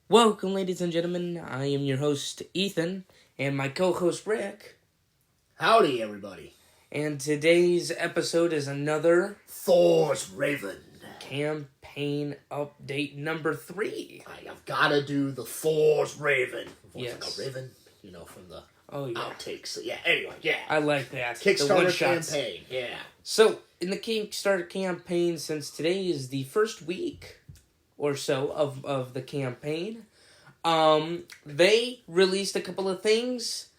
Welcome, ladies and gentlemen. I am your host, Ethan, and my co-host, Rick. Howdy, everybody. And today's episode is another Thor's Raven. campaign update number 3. I've got to do the Thor's Raven. Yes. Like a raven, from the Oh, yeah. outtakes. Yeah, anyway, yeah. I like that. Kickstarter The one-shots. campaign, yeah. So, in the Kickstarter campaign, since today is the first week or so of the campaign, they released a couple of things,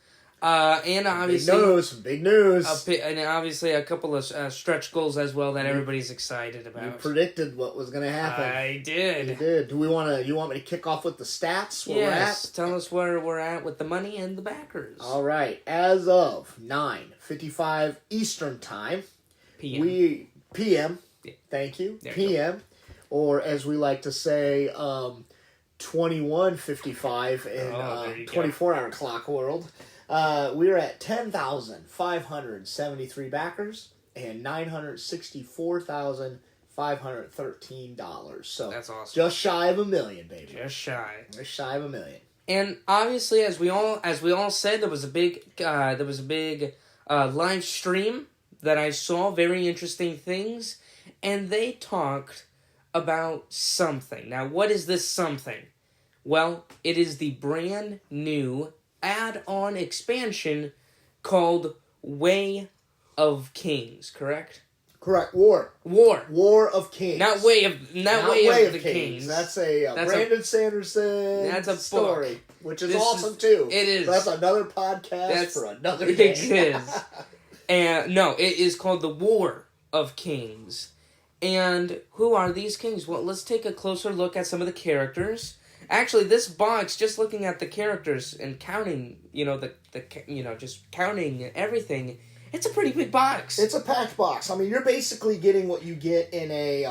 and obviously Big news. And obviously a couple of stretch goals as well that everybody's excited about. You predicted what was going to happen. I did. You did. You want me to kick off with the stats? Where we're at? Tell us where we're at with the money and the backers. All right. As of 9:55 Eastern Time, PM. PM. Yeah. Thank you. There PM, or as we like to say, 21:55 in 24-hour clock world. We're at 10,573 backers and $964,513. So that's awesome. Just shy of $1 million, baby. Just shy of $1 million. And obviously, as we all said, there was a big live stream that I saw. Very interesting things, and they talked about something. Now, what is this something? Well, it is the brand new add-on expansion called Way of Kings, correct? Correct. War of Kings. Not Way of the Kings. That's Brandon Sanderson. That's a story, which is awesome too. It is. But that's another podcast for another day. It is. And no, it is called the War of Kings. And who are these kings? Well, let's take a closer look at some of the characters. Actually, this box, just looking at the characters and counting, just counting everything, it's a pretty big box. It's a packed box. I mean, you're basically getting what you get in a,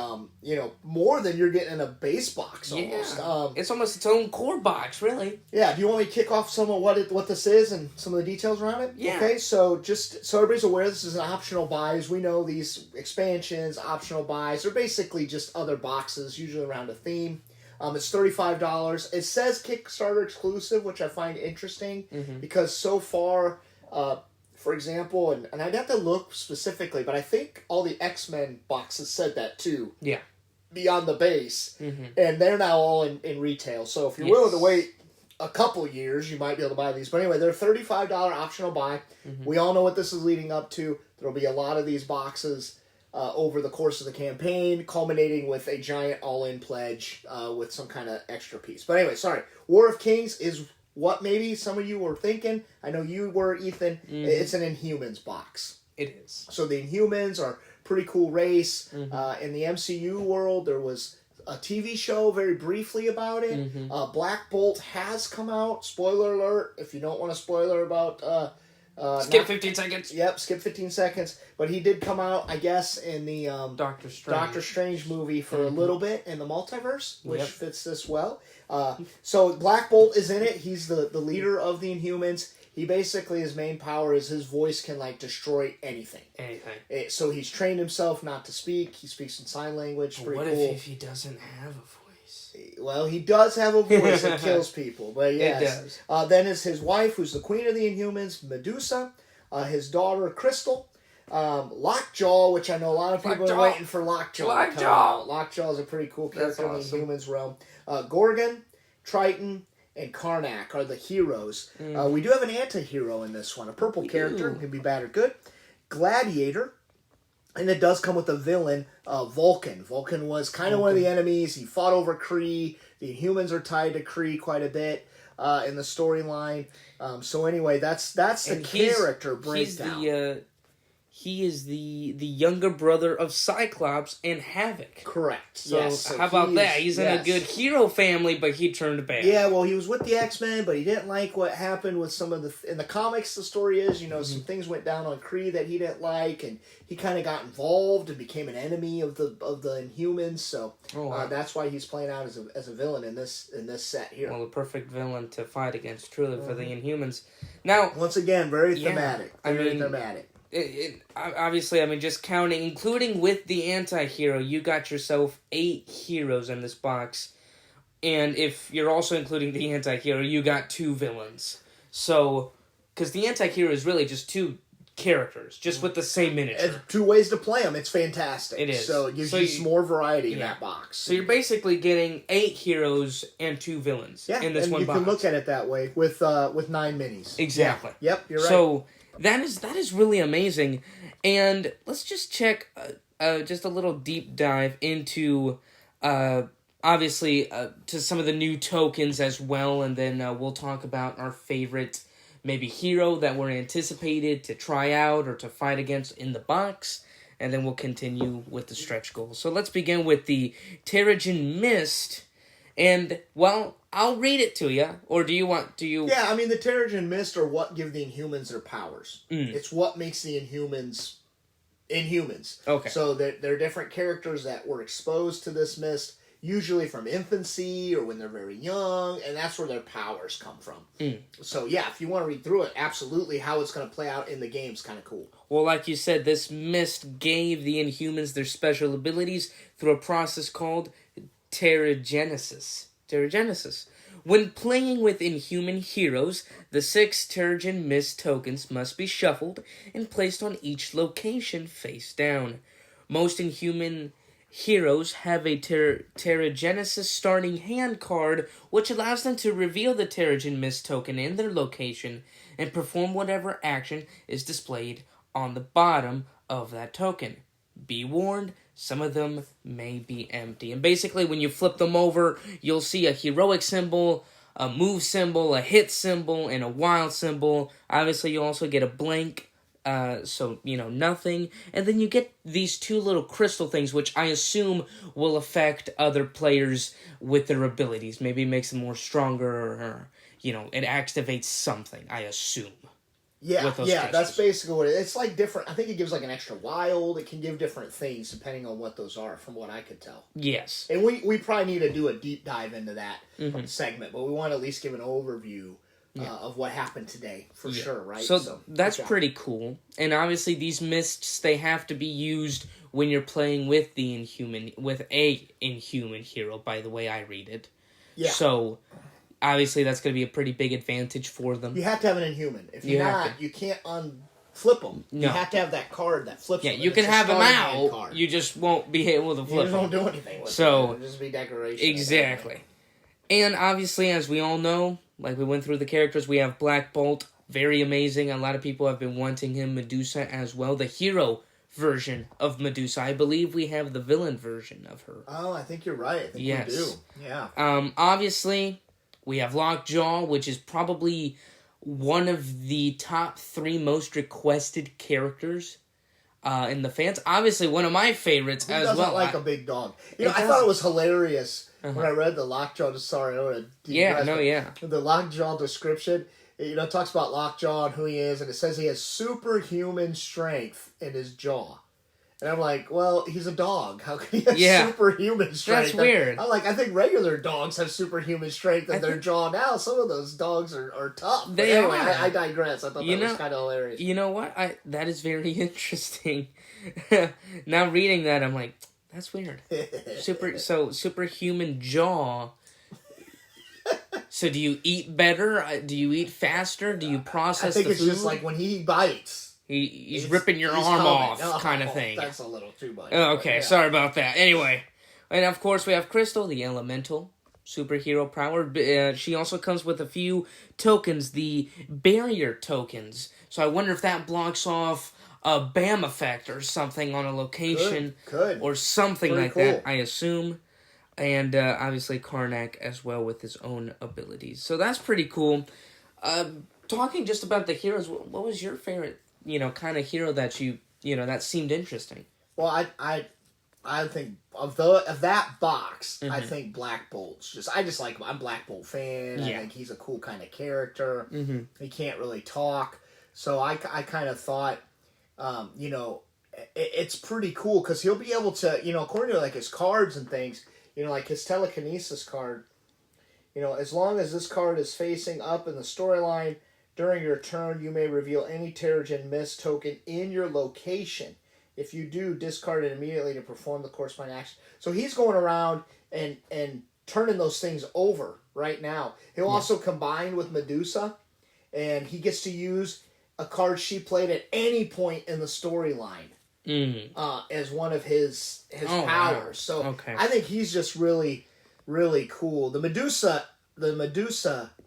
more than you're getting in a base box almost. Yeah. It's almost its own core box, really. Yeah. Do you want me to kick off some of what this is and some of the details around it? Yeah. Okay. So just so everybody's aware, this is an optional buy. As we know, these expansions, optional buys, are basically just other boxes, usually around a theme. It's $35. It says Kickstarter exclusive, which I find interesting because so far, for example, and I'd have to look specifically, but I think all the X-Men boxes said that too. Yeah. Beyond the base. And they're now all in retail. So if you're willing to wait a couple years, you might be able to buy these. But anyway, they're $35 optional buy. We all know what this is leading up to. There'll be a lot of these boxes over the course of the campaign, culminating with a giant all-in pledge with some kind of extra piece. But anyway, sorry. War of Kings is what maybe some of you were thinking. I know you were, Ethan. It's an Inhumans box. It is. So the Inhumans are a pretty cool race. In the MCU world, there was a TV show very briefly about it. Black Bolt has come out. Spoiler alert, if you don't want a spoiler about... skip 15 seconds. Yep, skip 15 seconds. But he did come out, I guess, in the Doctor Strange movie for a little bit in the multiverse, which fits this well. So Black Bolt is in it. He's the leader of the Inhumans. He basically, his main power is his voice can, destroy anything. So he's trained himself not to speak. He speaks in sign language. Well, what if he doesn't have a voice? Well, he does have a voice that kills people, but yes. It does. Then is his wife, who's the queen of the Inhumans, Medusa. His daughter, Crystal. Lockjaw, which I know a lot of people are waiting for Lockjaw. Lockjaw is a pretty cool character in the Inhumans realm. Gorgon, Triton, and Karnak are the heroes. We do have an anti-hero in this one. A purple character, who can be bad or good. Gladiator. And it does come with a villain, Vulcan. Vulcan was kind of one of the enemies. He fought over Kree. The Inhumans are tied to Kree quite a bit in the storyline. So anyway, that's the character breakdown. He is the younger brother of Cyclops and Havoc. Correct. So, how about that? He's in a good hero family, but he turned bad. Yeah, well, he was with the X-Men, but he didn't like what happened with some of in the comics. The story is, some things went down on Kree that he didn't like, and he kind of got involved and became an enemy of the Inhumans. So that's why he's playing out as a villain in this set here. Well, the perfect villain to fight against, truly, for the Inhumans. Now, once again, very thematic. Very thematic. Obviously, just counting, including with the anti-hero, you got yourself 8 heroes in this box. And if you're also including the anti-hero, you got 2 villains. So, because the anti-hero is really just 2 characters, just with the same miniature. And 2 ways to play them. It's fantastic. It is. So it gives you some more variety in that box. So you're basically getting 8 heroes and 2 villains in this one box. You can look at it that way with 9 minis. Exactly. Yeah. Yep, you're right. So that is really amazing. And let's just check just a little deep dive into obviously to some of the new tokens as well, and then we'll talk about our favorite maybe hero that we're anticipated to try out or to fight against in the box, and then we'll continue with the stretch goals. So let's begin with the Terrigen Mist, and, well, I'll read it to you, or do you... Yeah, I mean, the Terrigen Mist are what give the Inhumans their powers. It's what makes the Inhumans... Okay. So they're different characters that were exposed to this mist, usually from infancy or when they're very young, and that's where their powers come from. So yeah, if you want to read through it, absolutely how it's going to play out in the game is kind of cool. Well, like you said, this mist gave the Inhumans their special abilities through a process called Terrigenesis. When playing with Inhuman heroes, the 6 Terrigen Mist tokens must be shuffled and placed on each location face down. Most Inhuman heroes have a Terrigenesis starting hand card, which allows them to reveal the Terrigen Mist token in their location and perform whatever action is displayed on the bottom of that token. Be warned, some of them may be empty. And basically, when you flip them over, you'll see a heroic symbol, a move symbol, a hit symbol, and a wild symbol. Obviously, you also get a blank, so, nothing. And then you get these 2 little crystal things, which I assume will affect other players with their abilities. Maybe it makes them more stronger, or, it activates something, I assume. Yeah, that's basically what it is. It's like different. I think it gives like an extra wild. It can give different things depending on what those are, from what I could tell. Yes. And we probably need to do a deep dive into that segment, but we want to at least give an overview of what happened today, for sure, right? So that's pretty cool. And obviously these mists, they have to be used when you're playing with a Inhuman hero, by the way I read it. Yeah. So... obviously, that's going to be a pretty big advantage for them. You have to have an Inhuman. If you're not, you can't unflip them. No. You have to have that card that flips them. Yeah, you can have them out. You just won't be able to flip them. You just won't do anything with them. It'll just be decoration. Exactly. And obviously, as we all know, like we went through the characters, we have Black Bolt. Very amazing. A lot of people have been wanting him. Medusa as well. The hero version of Medusa. I believe we have the villain version of her. Oh, I think you're right. I think we do. Yeah. Obviously... we have Lockjaw, which is probably one of the top 3 most requested characters in the fans. Obviously, one of my favorites as well. Who doesn't like a big dog? I thought it was hilarious when I read the Lockjaw. The Lockjaw description. It talks about Lockjaw and who he is, and it says he has superhuman strength in his jaw. And I'm like, well, he's a dog. How can he have superhuman strength? That's weird. I'm like, I think regular dogs have superhuman strength in their jaw now. Some of those dogs are tough. Anyway, I digress. I thought that was kind of hilarious. You know what? That is very interesting. Now reading that, I'm like, that's weird. Superhuman jaw. So do you eat better? Do you eat faster? Do you process the food? I think it's just like when he bites. He's ripping your arm off, kind of thing. That's a little too much. Okay, sorry about that. Anyway, and of course we have Crystal, the elemental superhero power. She also comes with a few tokens, the barrier tokens. So I wonder if that blocks off a BAM effect or something on a location. Could. Or something pretty like cool. That, I assume. And obviously Karnak as well with his own abilities. So that's pretty cool. Talking just about the heroes, what was your favorite kind of hero that that seemed interesting? Well, I think of that box, I think Black Bolt's I just like him. I'm a Black Bolt fan. I think he's a cool kind of character. He can't really talk, so I kind of thought, it's pretty cool because he'll be able to, according to like his cards and things, like his telekinesis card, as long as this card is facing up in the storyline. During your turn, you may reveal any Terrigen Mist token in your location. If you do, discard it immediately to perform the corresponding action. So he's going around and turning those things over right now. He'll also combine with Medusa, and he gets to use a card she played at any point in the storyline as one of his powers. Wow. So I think he's just really, really cool. The Medusa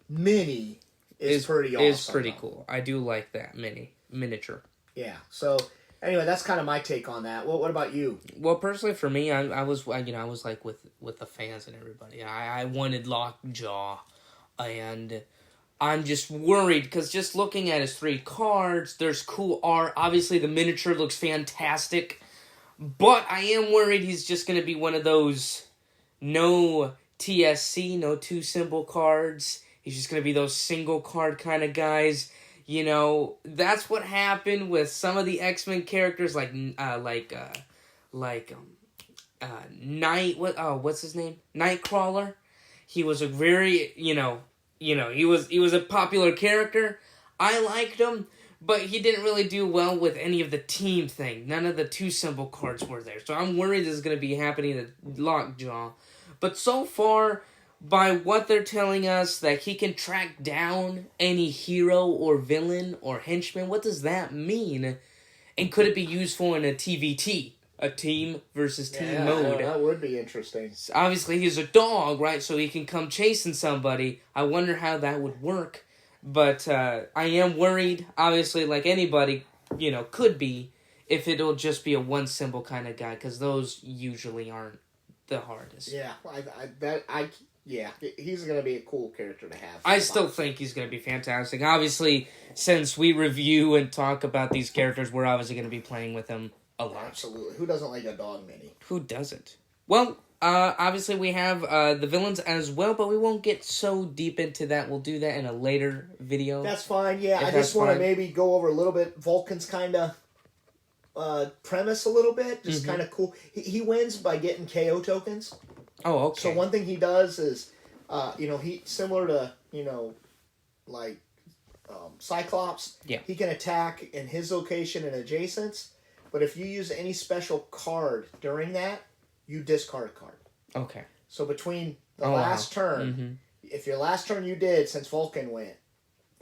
mini is pretty awesome. Is pretty cool. I do like that miniature. Yeah. So anyway, that's kind of my take on that. What about you? Well, personally for me, I was like with the fans and everybody. I wanted Lockjaw, and I'm just worried because just looking at his 3 cards, there's cool art. Obviously, the miniature looks fantastic, but I am worried he's just going to be one of those no TSC, no 2 symbol cards. He's just going to be those single card kind of guys. You know, that's what happened with some of the X-Men characters, like what's his name? Nightcrawler. He was a very, he was a popular character. I liked him, but he didn't really do well with any of the team thing. None of the 2 symbol cards were there. So I'm worried this is going to be happening to Lockjaw. But so far, by what they're telling us, that he can track down any hero or villain or henchman, what does that mean? And could it be useful in a TVT? A team versus team mode. That would be interesting. So obviously, he's a dog, right? So he can come chasing somebody. I wonder how that would work. But I am worried, obviously, like anybody, could be, if it'll just be a 1 symbol kind of guy, because those usually aren't the hardest. Yeah, he's going to be a cool character to have. I still think he's going to be fantastic. Obviously, since we review and talk about these characters, we're obviously going to be playing with them a lot. Absolutely. Who doesn't like a dog mini? Who doesn't? Well, obviously we have the villains as well, but we won't get so deep into that. We'll do that in a later video. That's fine, yeah. I just want to maybe go over a little bit Vulcan's kind of premise a little bit. Just kind of cool. He wins by getting KO tokens. Oh, okay. So one thing he does is, he similar to, Cyclops. Yeah. He can attack in his location and adjacents, but if you use any special card during that, you discard a card. Okay. So between the last turn, if your last turn you did since Vulcan went,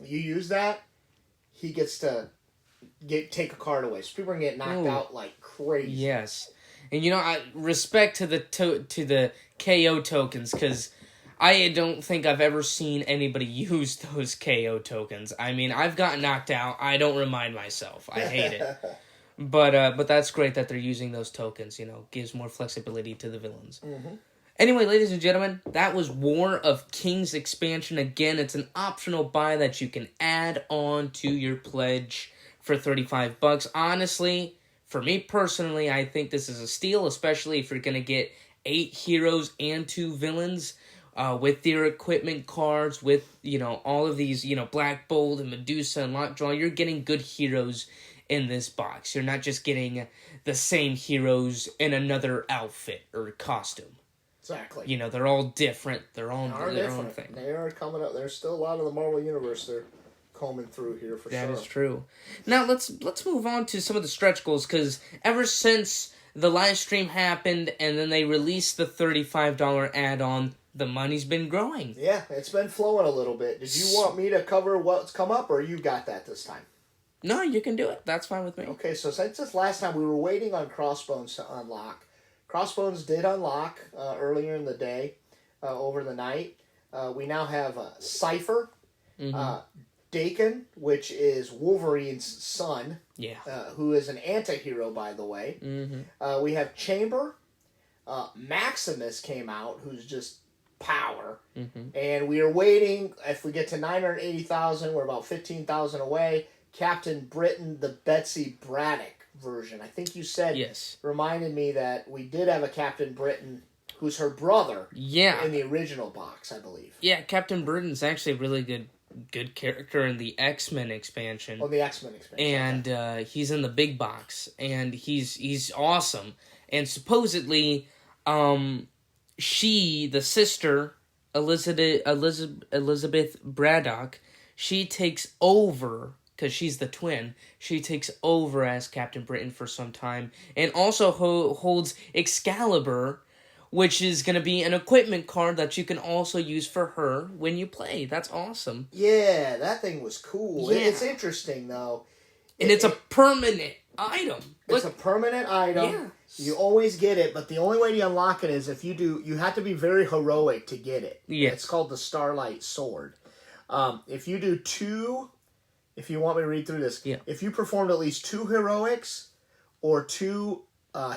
you use that, he gets to take a card away. So people are getting knocked out like crazy. Yes. And I respect to the KO tokens, because I don't think I've ever seen anybody use those KO tokens. I mean, I've gotten knocked out. I don't remind myself. I hate it. But that's great that they're using those tokens. Gives more flexibility to the villains. Mm-hmm. Anyway, ladies and gentlemen, that was War of Kings expansion. Again, it's an optional buy that you can add on to your pledge for $35. Honestly, for me personally, I think this is a steal, especially if you're going to get 8 heroes and 2 villains with their equipment cards, with, all of these, Black Bolt and Medusa and Lockjaw. You're getting good heroes in this box. You're not just getting the same heroes in another outfit or costume. Exactly. They're all different. They're all their own thing. They are coming up. There's still a lot of the Marvel Universe they're combing through here for sure. That is true. Now let's move on to some of the stretch goals, because ever since the live stream happened and then they released the $35 add-on, the money's been growing. Yeah, it's been flowing a little bit. Did you want me to cover what's come up, or you got that this time? No, you can do it. That's fine with me. Okay, so since this last time we were waiting on Crossbones to unlock. Crossbones did unlock earlier in the day, over the night. We now have Cypher, Dakin, which is Wolverine's son, who is an anti-hero, by the way. Mm-hmm. We have Chamber. Maximus came out, who's just power. Mm-hmm. And we are waiting. If we get to 980,000, we're about 15,000 away. Captain Britain, the Betsy Braddock version. I think you said, reminded me that we did have a Captain Britain who's her brother in the original box, I believe. Yeah, Captain Britain's actually a really good character in the X-Men expansion. Oh, the X-Men expansion. And he's in the big box, and he's awesome. And supposedly, she, the sister, Elizabeth Braddock, she takes over, because she's the twin, she takes over as Captain Britain for some time, and also holds Excalibur, which is going to be an equipment card that you can also use for her when you play. That's awesome. Yeah, that thing was cool. Yeah. It's interesting, though. And it's a permanent item. It's a permanent item. Yeah. You always get it, but the only way to unlock it is if you have to be very heroic to get it. Yeah. It's called the Starlight Sword. If you do if you want me to read through this, if you performed at least 2 heroics or 2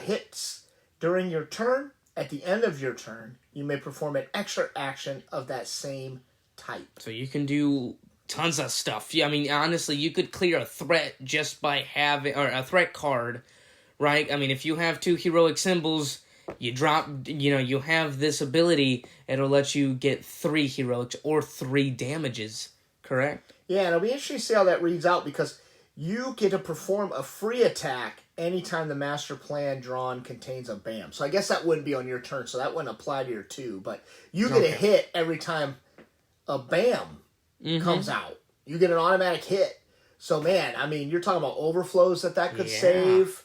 hits during your turn, at the end of your turn, you may perform an extra action of that same type. So you can do tons of stuff. Yeah, I mean, honestly, you could clear a threat just by having, or a threat card, right? I mean, if you have 2 heroic symbols, you drop, you have this ability, it'll let you get 3 heroics or 3 damages, correct? Yeah, and it'll be interesting to see how that reads out, because you get to perform a free attack anytime the master plan drawn contains a BAM. So I guess that wouldn't be on your turn, so that wouldn't apply to your 2, but you get a hit every time a BAM comes out. You get an automatic hit. So, man, I mean, you're talking about overflows that could save.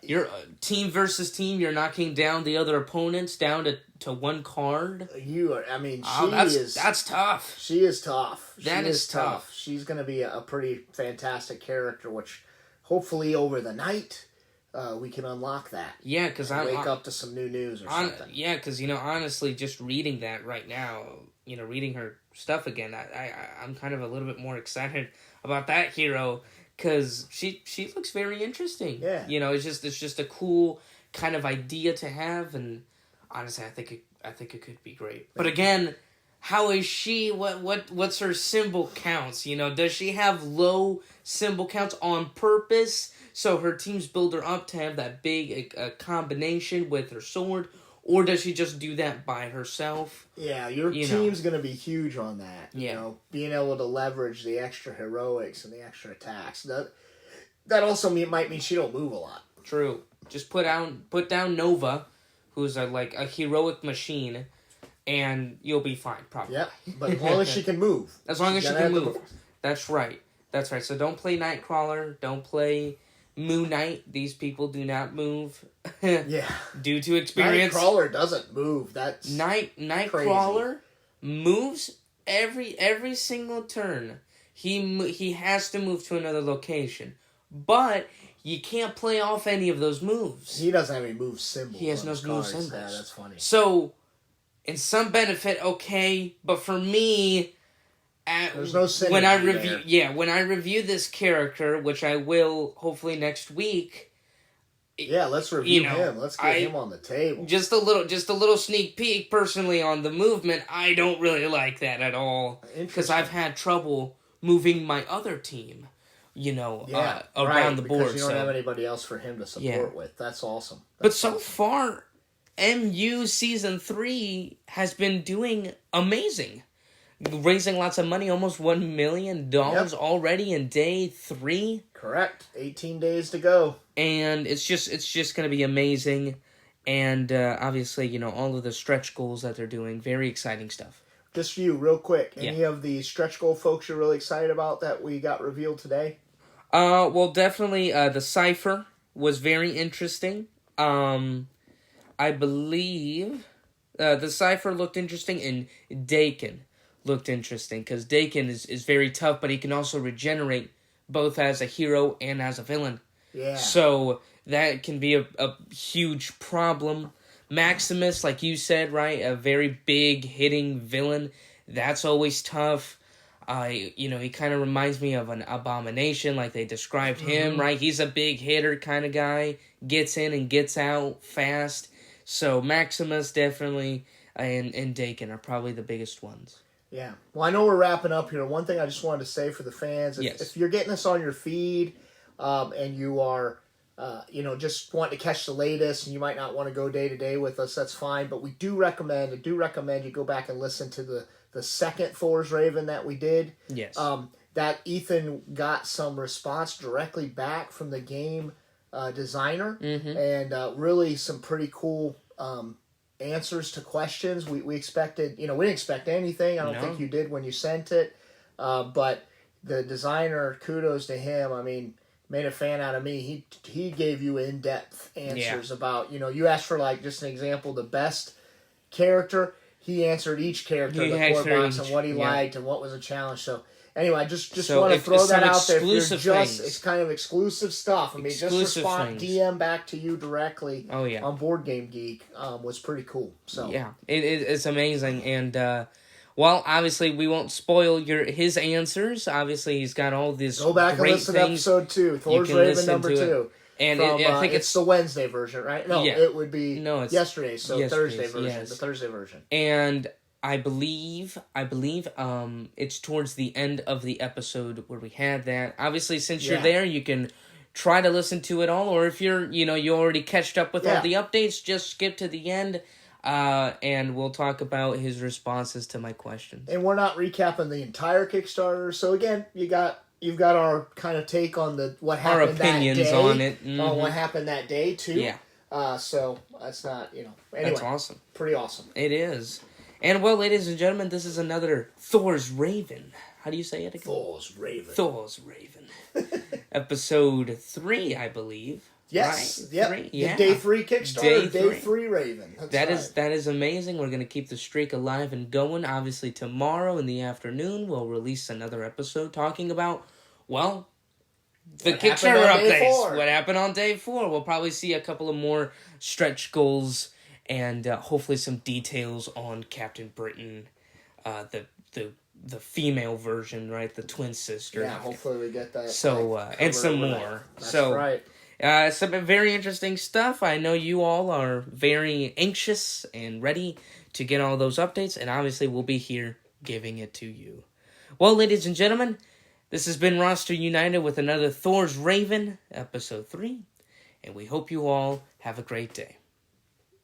You're team versus team. You're knocking down the other opponents down to 1 card. That's tough. She is tough. That is tough. She's going to be a pretty fantastic character, which hopefully over the night we can unlock that. Yeah, because I wake up to some new news or something. Yeah, because honestly, just reading that right now, reading her stuff again, I'm kind of a little bit more excited about that hero. Because she looks very interesting. Yeah. It's just a cool kind of idea to have, and honestly, I think it could be great. But again, how is she? What's her symbol counts? Does she have low symbol counts on purpose so her teams build her up to have that big combination with her sword? Or does she just do that by herself? Yeah, your team's going to be huge on that. Being able to leverage the extra heroics and the extra attacks. That also might mean she don't move a lot. True. Just put down Nova, who's a heroic machine, and you'll be fine, probably. Yep, but as long as she can move. As long as she can move. That's right. So don't play Nightcrawler. Don't play Moon Knight. These people do not move. Yeah. Due to experience. Nightcrawler doesn't move. That's Nightcrawler moves every single turn. He has to move to another location. But you can't play off any of those moves. He doesn't have any move symbols. He has no move symbols. Yeah, that's funny. So, in some benefit, okay, but for me, there's no synergy when I review this character, which I will hopefully next week. Yeah, let's review him. Let's get him on the table. Just a little sneak peek. Personally, on the movement, I don't really like that at all because I've had trouble moving my other team. Around the board. Because you don't have anybody else for him to support with. That's awesome. But so far, MU Season 3 has been doing amazing. Raising lots of money, almost $1 million already in day 3. Correct. 18 days to go. And it's just going to be amazing. And obviously, all of the stretch goals that they're doing, very exciting stuff. Just for you, real quick, any of the stretch goal folks you're really excited about that we got revealed today? Well, definitely the Cypher was very interesting. I believe the Cypher looked interesting, and Dakin looked interesting, because Dakin is very tough, but he can also regenerate both as a hero and as a villain. Yeah. So that can be a huge problem. Maximus, like you said, right, a very big hitting villain. That's always tough. He kind of reminds me of an Abomination, like they described him, right? He's a big hitter kind of guy, gets in and gets out fast. So Maximus definitely and Dakin are probably the biggest ones. Yeah. Well, I know we're wrapping up here. One thing I just wanted to say for the fans, if you're getting us on your feed and you are, just wanting to catch the latest and you might not want to go day to day with us, that's fine. But we do recommend you go back and listen to the second Thor's Raven that we did. Yes. That Ethan got some response directly back from the game designer and really some pretty cool answers to questions. We expected, we didn't expect anything. I don't think you did when you sent it. But the designer, kudos to him. I mean, made a fan out of me. He gave you in-depth answers about, you asked for, like, just an example, the best character. He answered each character in the core box and what he liked and what was a challenge. So, anyway, I just want to throw that out there. It's kind of exclusive stuff. I mean, just respond, DM back to you directly on Board Game Geek was pretty cool. So yeah, it's amazing. And, well, obviously, we won't spoil his answers. Obviously, he's got all these Go back great and listen to episode 2, Thor's Raven number 2. And I think it's the Wednesday version, right? No, it would be yesterday, so Thursday version, the Thursday version. And I believe it's towards the end of the episode where we had that. Obviously, since you're there, you can try to listen to it all, or if you're, you already catched up with all the updates, just skip to the end. And we'll talk about his responses to my questions. And we're not recapping the entire Kickstarter. So again, you've got our kind of take on what happened that day. Our opinions on it. Mm-hmm. On what happened that day too. Yeah. So that's not, Anyway, that's awesome. Pretty awesome. It is. And well, ladies and gentlemen, this is another Thor's Raven. How do you say it again? Thor's Raven. Thor's Raven. Episode 3, I believe. Yes. Right? Yep. 3? Yeah. Day 3 Kickstarter. Day 3 Raven. That is amazing. We're going to keep the streak alive and going. Obviously, tomorrow in the afternoon, we'll release another episode talking about, well, the Kickstarter updates. What happened on day 4. We'll probably see a couple of more stretch goals and hopefully some details on Captain Britain, the female version, right? The twin sister. Yeah, hopefully we get that. So, and some more. That's right. Some very interesting stuff. I know you all are very anxious and ready to get all those updates, and obviously we'll be here giving it to you. Well, ladies and gentlemen, this has been Roster United with another Thor's Raven, Episode 3, and we hope you all have a great day.